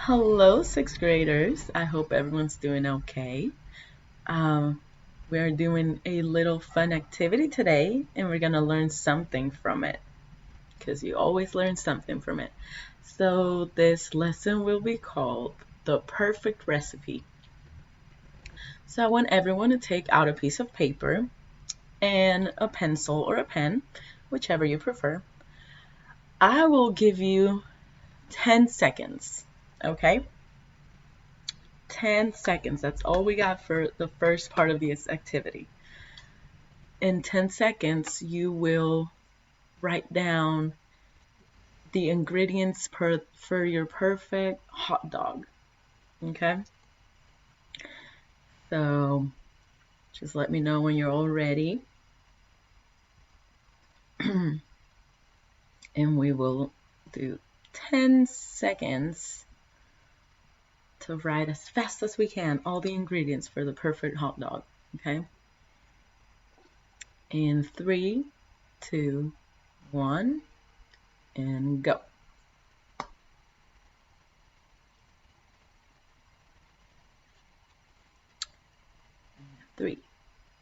Hello, sixth graders. I hope everyone's doing okay. Um, we're doing a little fun activity today, and we're going to learn something from it because you always learn something from it. So, this lesson will be called The Perfect Recipe. So, I want everyone to take out a piece of paper and a pencil or a pen, whichever you prefer. I will give you 10 seconds, okay? 10 seconds. That's all we got for the first part of this activity. In 10 seconds, you will write down the ingredients for your perfect hot dog. Okay? So just let me know when you're all ready. And we will do 10 seconds to write as fast as we can all the ingredients for the perfect hot dog. Okay? In 3, 2, 1, and go. 3,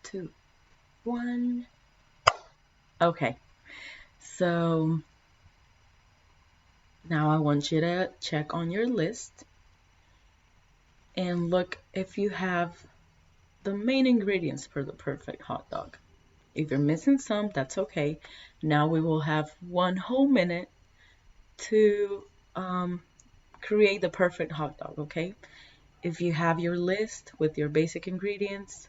2, 1. Okay, so now I want you to check on your list and look if you have the main ingredients for the perfect hot dog. If you're missing some, that's okay. Now we will have 1 whole minute to create the perfect hot dog, okay? If you have your list with your basic ingredients,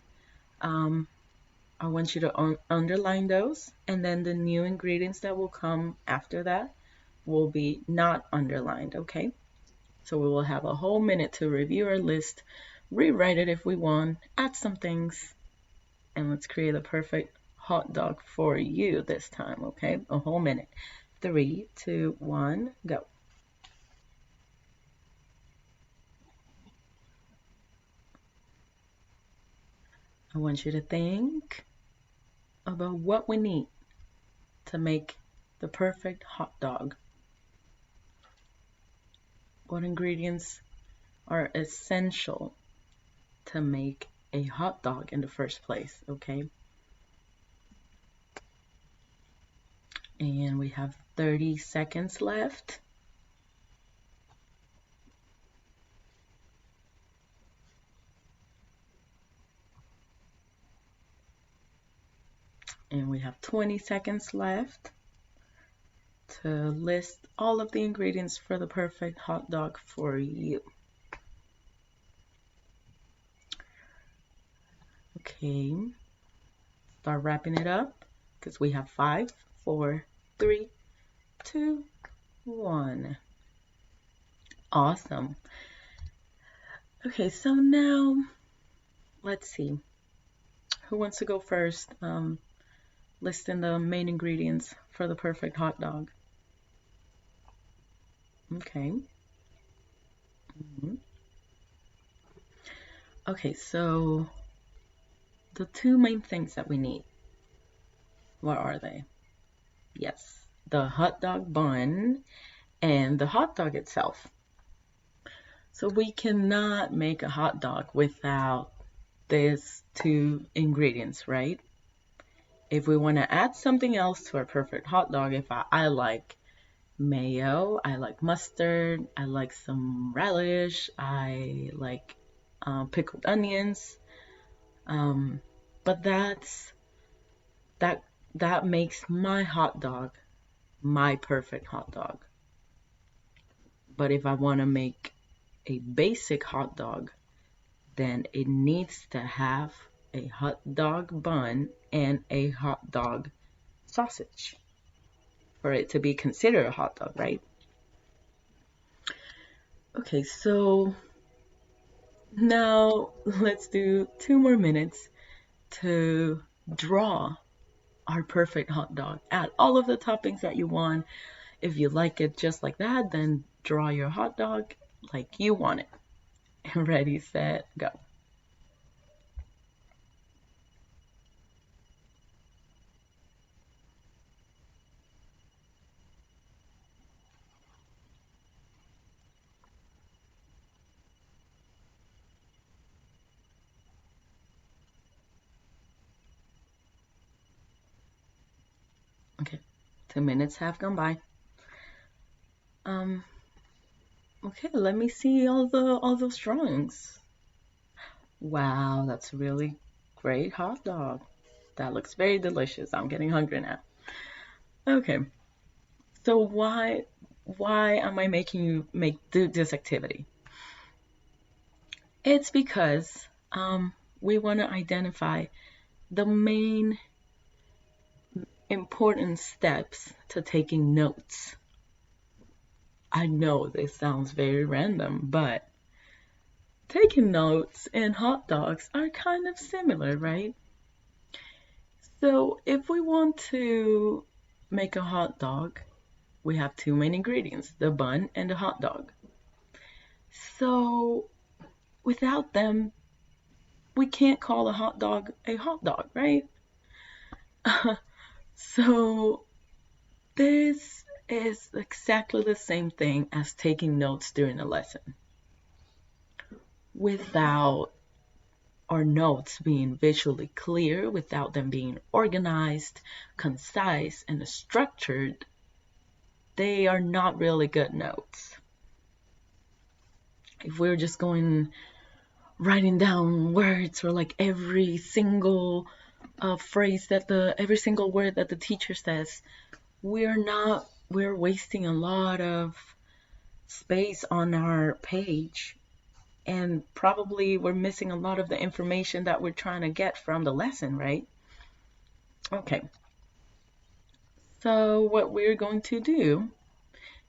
I want you to underline those, and then the new ingredients that will come after that will be not underlined, okay? So we will have a whole minute to review our list, rewrite it if we want, add some things, and let's create a perfect hot dog for you this time, okay? A whole minute. 3, 2, 1, go. I want you to think about what we need to make the perfect hot dog. What ingredients are essential to make a hot dog in the first place, okay? And we have 30 seconds left. And we have 20 seconds left to list all of the ingredients for the perfect hot dog for you. Okay, start wrapping it up because we have 5, 4, 3, 2, 1. Awesome. Okay, so now let's see. Who wants to go first? Listing the main ingredients for the perfect hot dog. Okay. Okay, so the two main things that we need, what are they? Yes, the hot dog bun and the hot dog itself. So we cannot make a hot dog without these two ingredients, right? If we want to add something else to our perfect hot dog, if I like mayo, I like mustard, I like some relish, I like pickled onions, but that that makes my hot dog my perfect hot dog. But if I want to make a basic hot dog, then it needs to have a hot dog bun and a hot dog sausage for it to be considered a hot dog, right? Okay, so now let's do 2 more minutes to draw our perfect hot dog. Add all of the toppings that you want. If you like it just like that, then draw your hot dog like you want it. Ready, set, go. Okay, 2 minutes have gone by. Um, okay, let me see all those drawings. Wow, that's really great hot dog. That looks very delicious. I'm getting hungry now. Okay, so why am I making you do this activity? It's because we want to identify the main important steps to taking notes. I know this sounds very random, but taking notes and hot dogs are kind of similar, right? So if we want to make a hot dog, we have two main ingredients, the bun and the hot dog. So without them, we can't call a hot dog, right? So this is exactly the same thing as taking notes during a lesson. Without our notes being visually clear, without them being organized, concise, and structured, they are not really good notes. If we're just writing down words or like every single every single word that the teacher says, we're wasting a lot of space on our page, and probably we're missing a lot of the information that we're trying to get from the lesson, right? Okay, so what we're going to do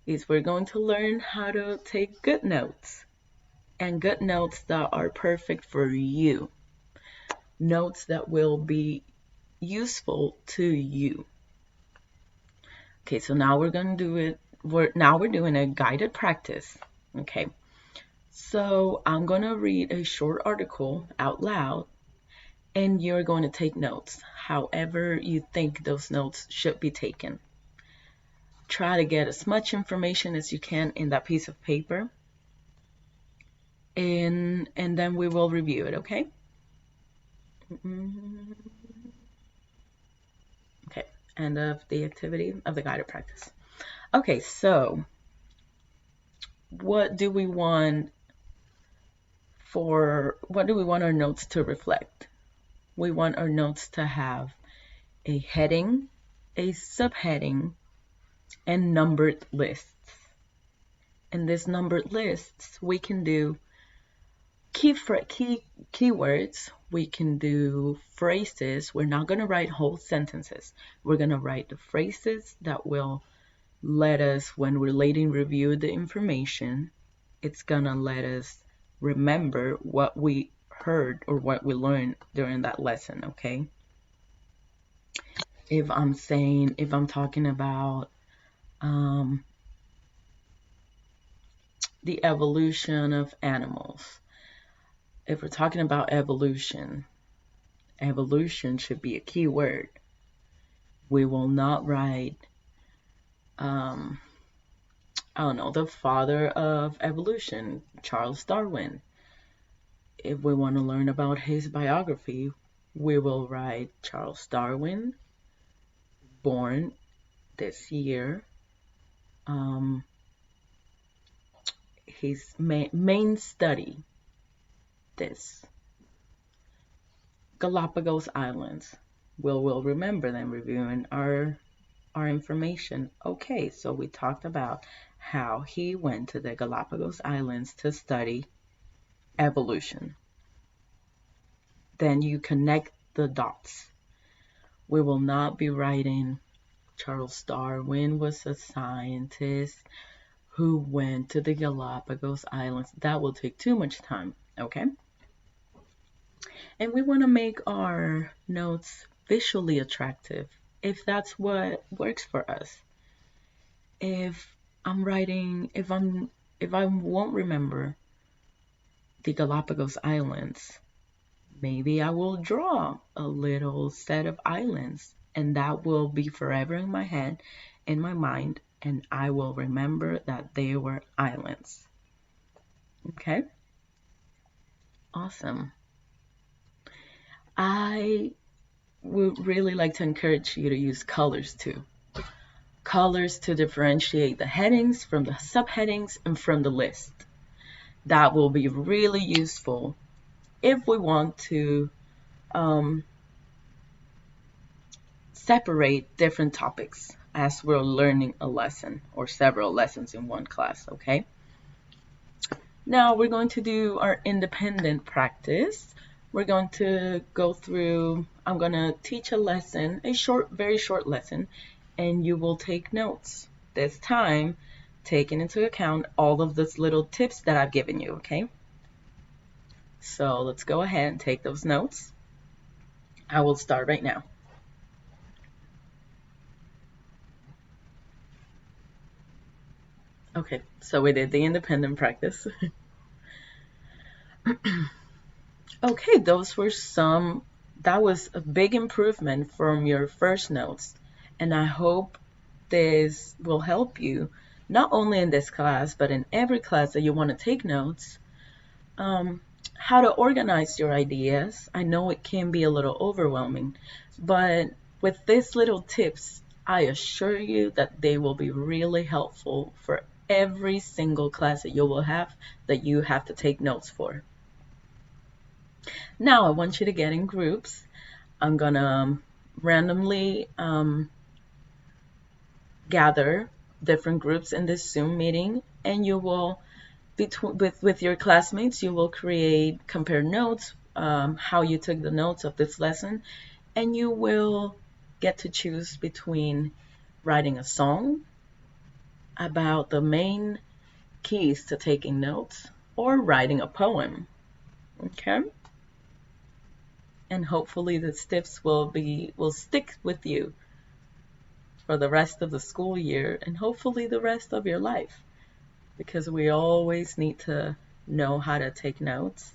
is we're going to learn how to take good notes, and good notes that are perfect for you, notes that will be useful to you. Okay, so now we're going to do it. We're doing a guided practice. Okay, so I'm going to read a short article out loud, and you're going to take notes, however you think those notes should be taken. Try to get as much information as you can in that piece of paper, and then we will review it, okay? Okay, end of the activity of the guided practice. Okay, so what do we want our notes to reflect? We want our notes to have a heading, a subheading, and numbered lists. In these numbered lists, we can do keywords, we can do phrases. We're not going to write whole sentences. We're going to write the phrases that will let us, when we're later review the information, it's going to let us remember what we heard or what we learned during that lesson, okay? If I'm talking about the evolution of animals, if we're talking about evolution should be a key word. We will not write, I don't know, the father of evolution, Charles Darwin. If we want to learn about his biography, we will write Charles Darwin, born this year. His main study, this. Galapagos Islands. We'll remember them reviewing our information. Okay, so we talked about how he went to the Galapagos Islands to study evolution. Then you connect the dots. We will not be writing Charles Darwin was a scientist who went to the Galapagos Islands. That will take too much time, okay? And we want to make our notes visually attractive, if that's what works for us. If I won't remember the Galapagos Islands, maybe I will draw a little set of islands, and that will be forever in my head, in my mind, and I will remember that they were islands. Okay? Awesome. I would really like to encourage you to use colors too. colors to differentiate the headings from the subheadings and from the list. That will be really useful if we want to um, separate different topics as we're learning a lesson or several lessons in one class, okay? Now we're going to do our independent practice. We're going to go through, I'm going to teach a lesson, a short, very short lesson, and you will take notes. This time, taking into account all of those little tips that I've given you, okay? So let's go ahead and take those notes. I will start right now. Okay, so we did the independent practice. Okay, that was a big improvement from your first notes. And I hope this will help you, not only in this class, but in every class that you want to take notes, how to organize your ideas. I know it can be a little overwhelming, but with these little tips, I assure you that they will be really helpful for every single class that you have to take notes for. Now I want you to get in groups. I'm gonna randomly gather different groups in this Zoom meeting, and you will, with your classmates, you will compare notes, how you took the notes of this lesson, and you will get to choose between writing a song about the main keys to taking notes or writing a poem. Okay? And hopefully the tips will stick with you for the rest of the school year and hopefully the rest of your life, because we always need to know how to take notes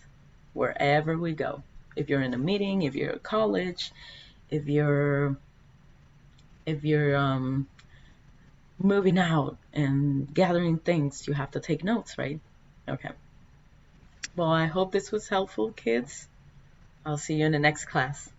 wherever we go. If you're in a meeting, if you're at college, if you're moving out and gathering things, you have to take notes, right? Okay. Well, I hope this was helpful, kids. I'll see you in the next class.